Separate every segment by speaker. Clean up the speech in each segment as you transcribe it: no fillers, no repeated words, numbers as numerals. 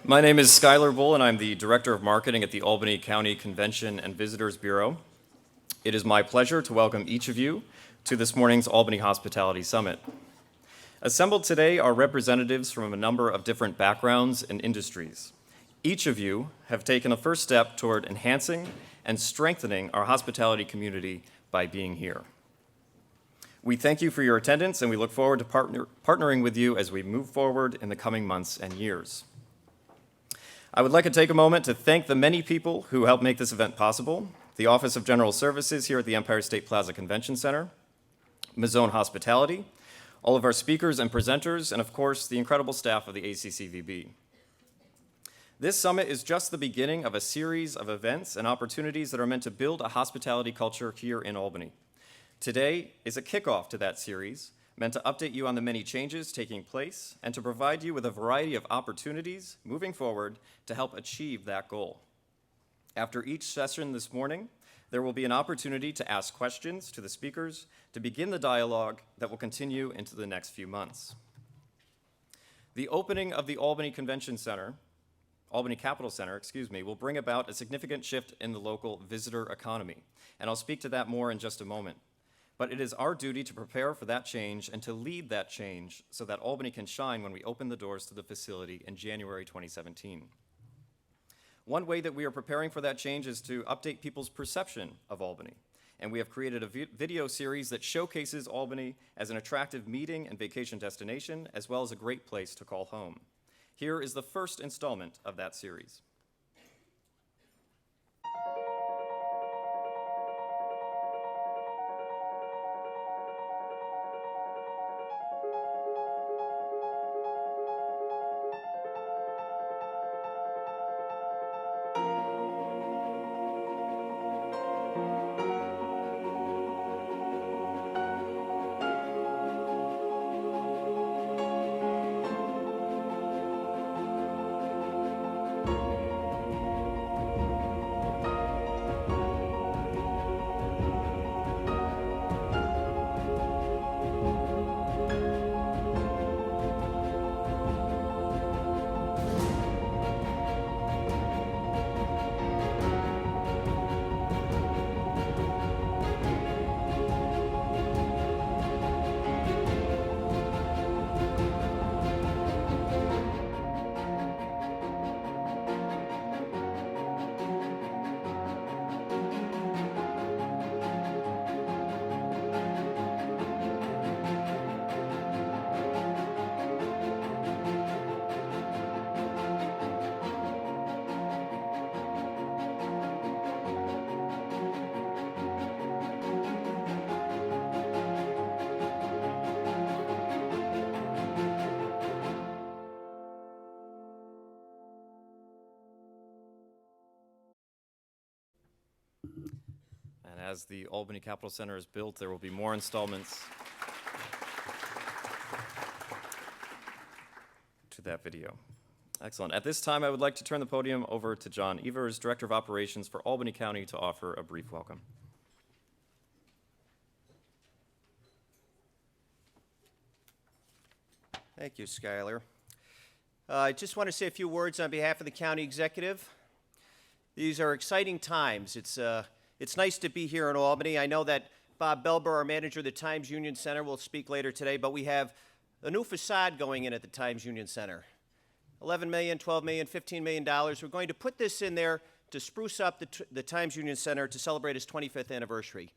Speaker 1: My name is Schuyler, and I'm the Director of Marketing at the Albany County Convention and Visitors Bureau. It is my pleasure to welcome each of you to this morning's Albany Hospitality Summit. Assembled today are representatives from a number of different backgrounds and industries. Each of you have taken a first step toward enhancing and strengthening our hospitality community by being here. We thank you for your attendance, and we look forward to partnering with you as we move forward in the coming months and years. I would like to take a moment to thank the many people who helped make this event possible: the Office of General Services here at the Empire State Plaza Convention Center, Mazzone Hospitality, all of our speakers and presenters, and of course, the incredible staff of the ACCVB. This summit is just the beginning of a series of events and opportunities that are meant to build a hospitality culture here in Albany. Today is a kickoff to that series, meant to update you on the many changes taking place and to provide you with a variety of opportunities moving forward to help achieve that goal. After each session this morning, there will be an opportunity to ask questions to the speakers to begin the dialogue that will continue into the next few months. The opening of the Albany Capital Center, will bring about a significant shift in the local visitor economy, and I'll speak to that more in just a moment. But it is our duty to prepare for that change and to lead that change so that Albany can shine when we open the doors to the facility in January 2017. One way that we are preparing for that change is to update people's perception of Albany. And we have created a video series that showcases Albany as an attractive meeting and vacation destination, as well as a great place to call home. Here is the first installment of that series. And as the Albany Capital Center is built, there will be more installments to that video. Excellent. At this time, I would like to turn the podium over to John Evers, Director of Operations for Albany County, to offer a brief welcome.
Speaker 2: Thank you, Schuyler. I just want to say a few words on behalf of the county executive. These are exciting times. It's nice to be here in Albany. I know that Bob Belber, our manager of the Times Union Center, will speak later today, but we have a new facade going in at the Times Union Center. $11 million, $12 million, $15 million. We're going to put this in there to spruce up the Times Union Center to celebrate its 25th anniversary.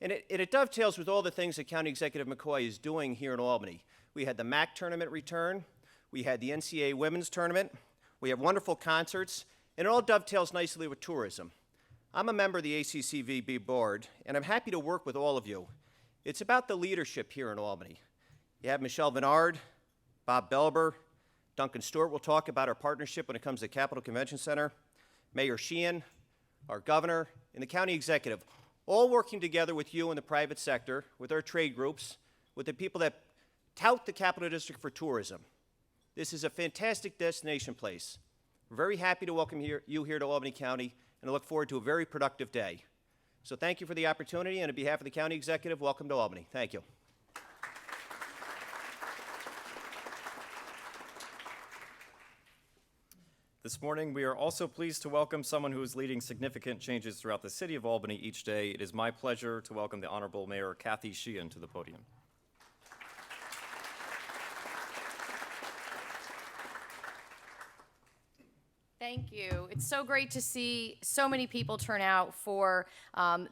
Speaker 2: And it dovetails with all the things that County Executive McCoy is doing here in Albany. We had the MAC tournament return. We had the NCAA women's tournament. We have wonderful concerts. And it all dovetails nicely with tourism. I'm a member of the ACCVB board, and I'm happy to work with all of you. It's about the leadership here in Albany. You have Michelle Bernard, Bob Belber, Duncan Stewart will talk about our partnership when it comes to the Capitol Convention Center, Mayor Sheehan, our governor, and the county executive, all working together with you in the private sector, with our trade groups, with the people that tout the Capital District for tourism. This is a fantastic destination place. We're very happy to welcome you here to Albany County, and I look forward to a very productive day. So thank you for the opportunity, and on behalf of the county executive, welcome to Albany. Thank you.
Speaker 1: This morning, we are also pleased to welcome someone who is leading significant changes throughout the city of Albany each day. It is my pleasure to welcome the Honorable Mayor Kathy Sheehan to the podium.
Speaker 3: Thank you. It's so great to see so many people turn out for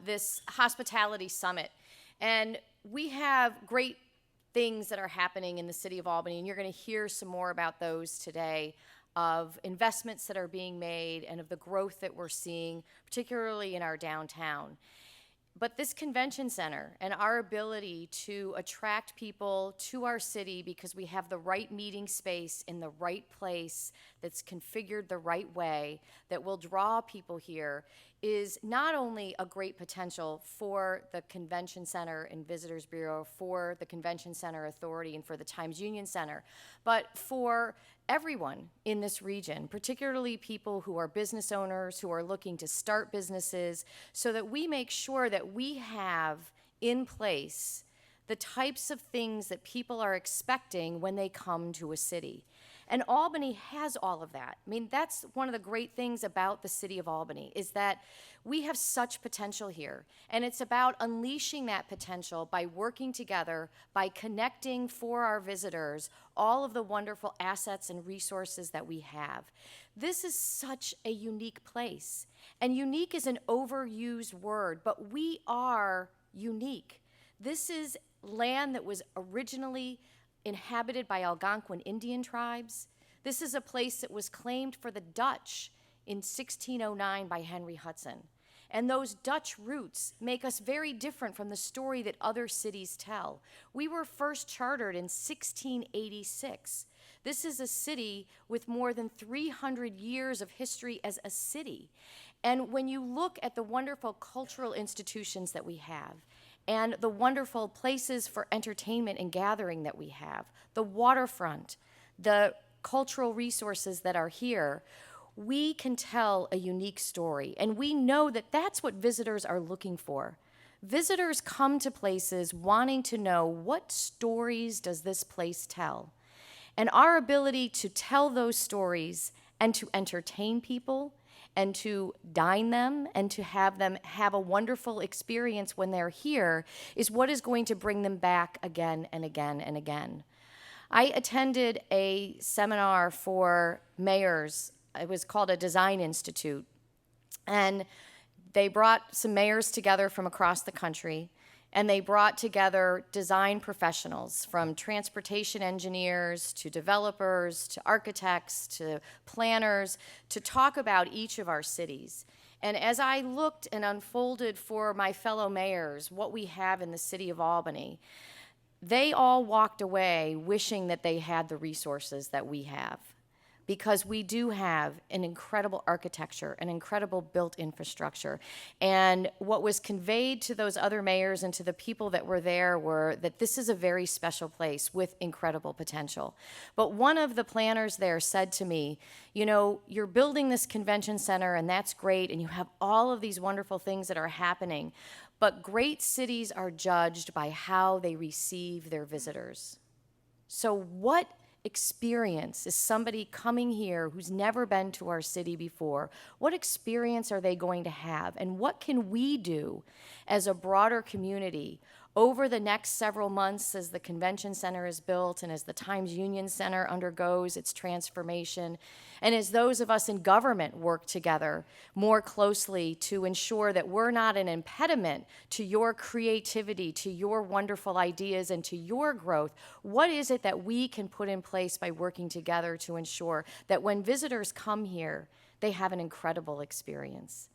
Speaker 3: this hospitality summit. And we have great things that are happening in the city of Albany, and you're going to hear some more about those today, of investments that are being made and of the growth that we're seeing, particularly in our downtown. But this convention center and our ability to attract people to our city because we have the right meeting space in the right place that's configured the right way that will draw people here is not only a great potential for the Convention Center and Visitors Bureau, for the Convention Center Authority, and for the Times Union Center, but for everyone in this region, particularly people who are business owners, who are looking to start businesses, so that we make sure that we have in place the types of things that people are expecting when they come to a city. And Albany has all of that. I mean, that's one of the great things about the city of Albany, is that we have such potential here. And it's about unleashing that potential by working together, by connecting for our visitors all of the wonderful assets and resources that we have. This is such a unique place. And unique is an overused word, but we are unique. This is land that was originally inhabited by Algonquin Indian tribes. This is a place that was claimed for the Dutch in 1609 by Henry Hudson. And those Dutch roots make us very different from the story that other cities tell. We were first chartered in 1686. This is a city with more than 300 years of history as a city. And when you look at the wonderful cultural institutions that we have, and the wonderful places for entertainment and gathering that we have, the waterfront, the cultural resources that are here, we can tell a unique story. And we know that that's what visitors are looking for. Visitors come to places wanting to know, what stories does this place tell? And our ability to tell those stories and to entertain people and to dine them and to have them have a wonderful experience when they're here is what is going to bring them back again and again and again. I attended a seminar for mayors. It was called a Design Institute. And they brought some mayors together from across the country, and they brought together design professionals, from transportation engineers to developers to architects to planners, to talk about each of our cities. And as I looked and unfolded for my fellow mayors what we have in the city of Albany, they all walked away wishing that they had the resources that we have, because we do have an incredible architecture, an incredible built infrastructure. And what was conveyed to those other mayors and to the people that were there were that this is a very special place with incredible potential. But one of the planners there said to me, you know, you're building this convention center and that's great, and you have all of these wonderful things that are happening, but great cities are judged by how they receive their visitors. So what experience is somebody coming here who's never been to our city before? What experience are they going to have? And what can we do as a broader community over the next several months as the convention center is built and as the Times Union Center undergoes its transformation, and as those of us in government work together more closely to ensure that we're not an impediment to your creativity, to your wonderful ideas, and to your growth? What is it that we can put in place by working together to ensure that when visitors come here, they have an incredible experience,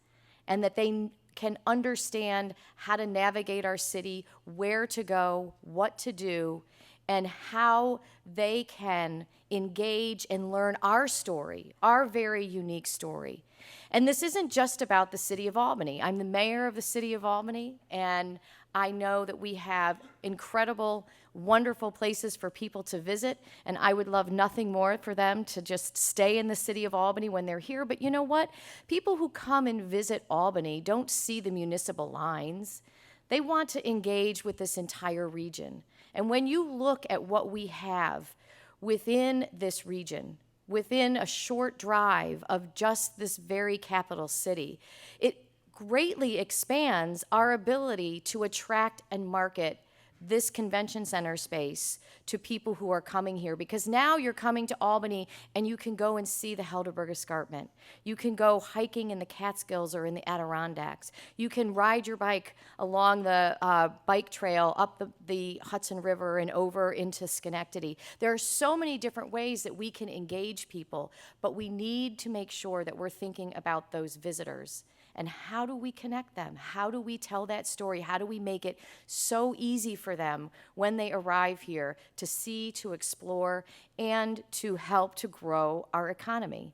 Speaker 3: and that they can understand how to navigate our city, where to go, what to do, and how they can engage and learn our story, our very unique story. And this isn't just about the city of Albany. I'm the mayor of the city of Albany, and I know that we have incredible, wonderful places for people to visit, and I would love nothing more for them to just stay in the city of Albany when they're here. But you know what? People who come and visit Albany don't see the municipal lines. They want to engage with this entire region. And when you look at what we have within this region, within a short drive of just this very capital city. It greatly expands our ability to attract and market this convention center space to people who are coming here, because now you're coming to Albany and you can go and see the Helderberg Escarpment. You can go hiking in the Catskills or in the Adirondacks. You can ride your bike along the bike trail up the Hudson River and over into Schenectady. There are so many different ways that we can engage people, but we need to make sure that we're thinking about those visitors. And how do we connect them? How do we tell that story? How do we make it so easy for them when they arrive here to see, to explore, and to help to grow our economy?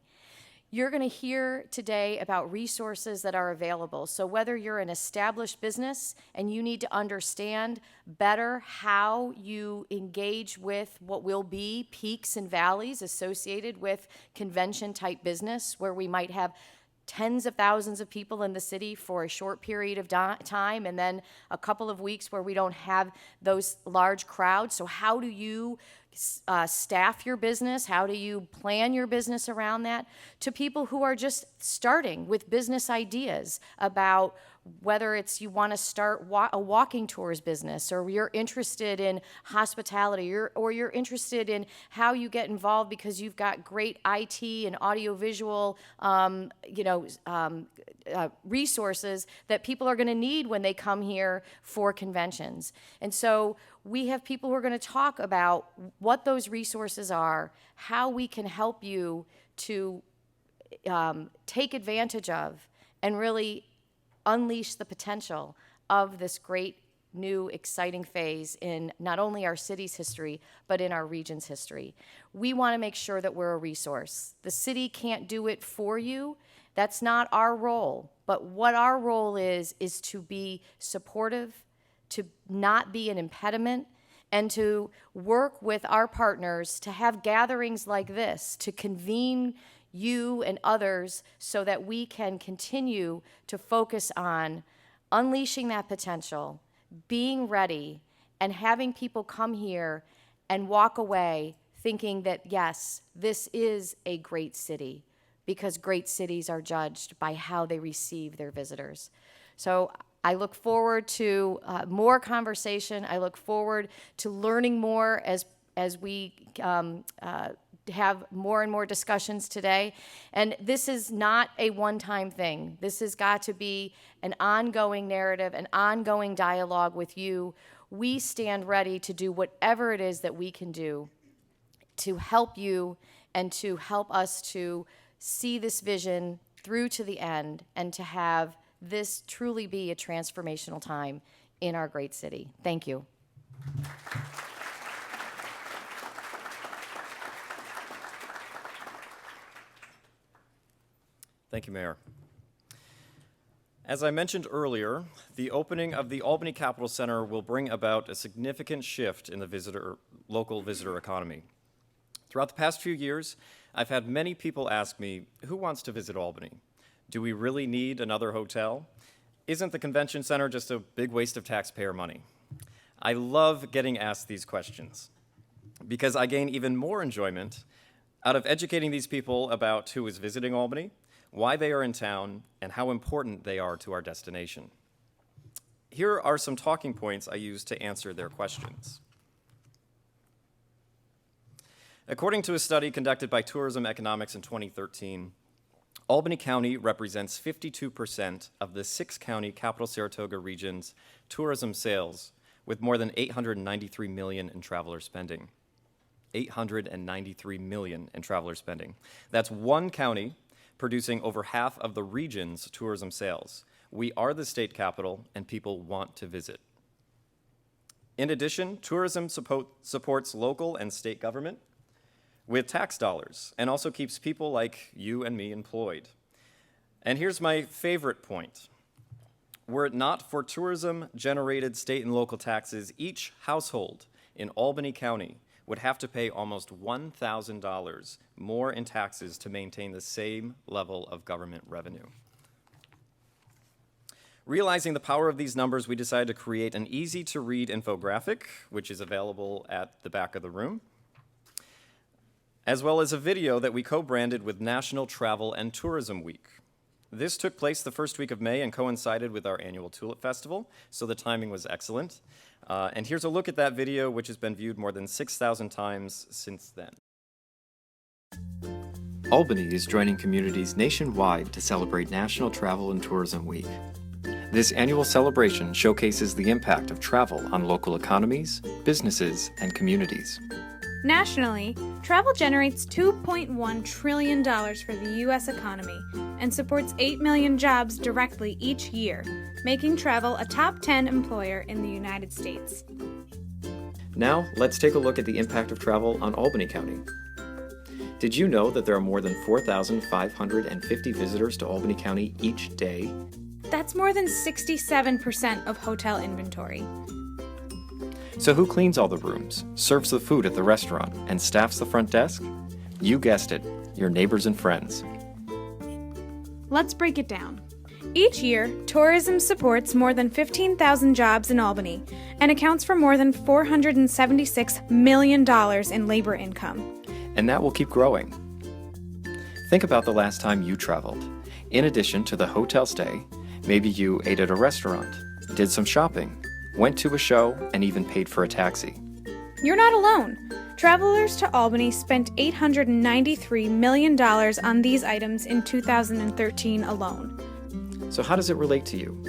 Speaker 3: You're going to hear today about resources that are available. So whether you're an established business and you need to understand better how you engage with what will be peaks and valleys associated with convention-type business, where we might have tens of thousands of people in the city for a short period of time, and then a couple of weeks where we don't have those large crowds. So how do you staff your business? How do you plan your business around that? To people who are just starting with business ideas about whether it's you want to start a walking tours business, or you're interested in hospitality, or you're interested in how you get involved because you've got great IT and audiovisual resources that people are going to need when they come here for conventions. And so we have people who are going to talk about what those resources are, how we can help you to take advantage of and really unleash the potential of this great new exciting phase in not only our city's history, but in our region's history. We want to make sure that we're a resource. The city can't do it for you. That's not our role. But what our role is to be supportive, to not be an impediment, and to work with our partners to have gatherings like this, to convene you and others so that we can continue to focus on unleashing that potential, being ready, and having people come here and walk away thinking that, yes, this is a great city, because great cities are judged by how they receive their visitors. So I look forward to more conversation. I look forward to learning more as we have more and more discussions today. And this is not a one-time thing. This has got to be an ongoing narrative, an ongoing dialogue with you. We stand ready to do whatever it is that we can do to help you and to help us to see this vision through to the end and to have this truly be a transformational time in our great city. Thank you.
Speaker 1: Thank you, Mayor. As I mentioned earlier, the opening of the Albany Capitol Center will bring about a significant shift in the local visitor economy. Throughout the past few years, I've had many people ask me, who wants to visit Albany? Do we really need another hotel? Isn't the convention center just a big waste of taxpayer money? I love getting asked these questions because I gain even more enjoyment out of educating these people about who is visiting Albany, why they are in town, and how important they are to our destination. Here are some talking points I use to answer their questions. According to a study conducted by Tourism Economics in 2013, Albany County represents 52% of the 6-county Capital Saratoga region's tourism sales, with more than $893 million in traveler spending. $893 million in traveler spending. That's one county producing over half of the region's tourism sales. We are the state capital, and people want to visit. In addition, tourism supports local and state government with tax dollars, and also keeps people like you and me employed. And here's my favorite point. Were it not for tourism-generated state and local taxes, each household in Albany County would have to pay almost $1,000 more in taxes to maintain the same level of government revenue. Realizing the power of these numbers, we decided to create an easy-to-read infographic, which is available at the back of the room. as well as a video that we co-branded with National Travel and Tourism Week. This took place the first week of May and coincided with our annual Tulip Festival, so the timing was excellent. And here's a look at that video, which has been viewed more than 6,000 times since then. Albany is joining communities nationwide to celebrate National Travel and Tourism Week. This annual celebration showcases the impact of travel on local economies, businesses, and communities.
Speaker 4: Nationally, travel generates $2.1 trillion for the U.S. economy and supports 8 million jobs directly each year, making travel a top 10 employer in the United States.
Speaker 1: Now, let's take a look at the impact of travel on Albany County. Did you know that there are more than 4,550 visitors to Albany County each day?
Speaker 4: That's more than 67% of hotel inventory.
Speaker 1: So who cleans all the rooms, serves the food at the restaurant, and staffs the front desk? You guessed it, your neighbors and friends.
Speaker 4: Let's break it down. Each year, tourism supports more than 15,000 jobs in Albany and accounts for more than $476 million in labor income.
Speaker 1: And that will keep growing. Think about the last time you traveled. In addition to the hotel stay, maybe you ate at a restaurant, did some shopping, went to a show, and even paid for a taxi.
Speaker 4: You're not alone. Travelers to Albany spent $893 million on these items in 2013 alone.
Speaker 1: So how does it relate to you?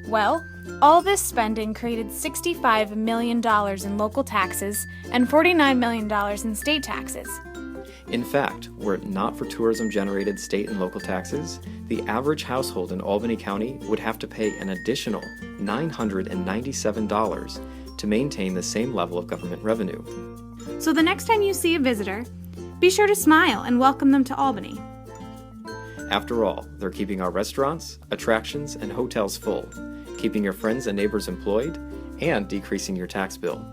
Speaker 4: Well, all this spending created $65 million in local taxes and $49 million in state taxes.
Speaker 1: In fact, were it not for tourism-generated state and local taxes, the average household in Albany County would have to pay an additional $997 to maintain the same level of government revenue.
Speaker 4: So the next time you see a visitor, be sure to smile and welcome them to Albany.
Speaker 1: After all, they're keeping our restaurants, attractions, and hotels full, keeping your friends and neighbors employed, and decreasing your tax bill.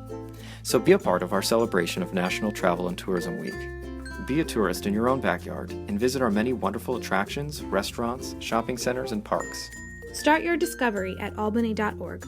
Speaker 1: So be a part of our celebration of National Travel and Tourism Week. Be a tourist in your own backyard and visit our many wonderful attractions, restaurants, shopping centers, and parks.
Speaker 4: Start your discovery at albany.org.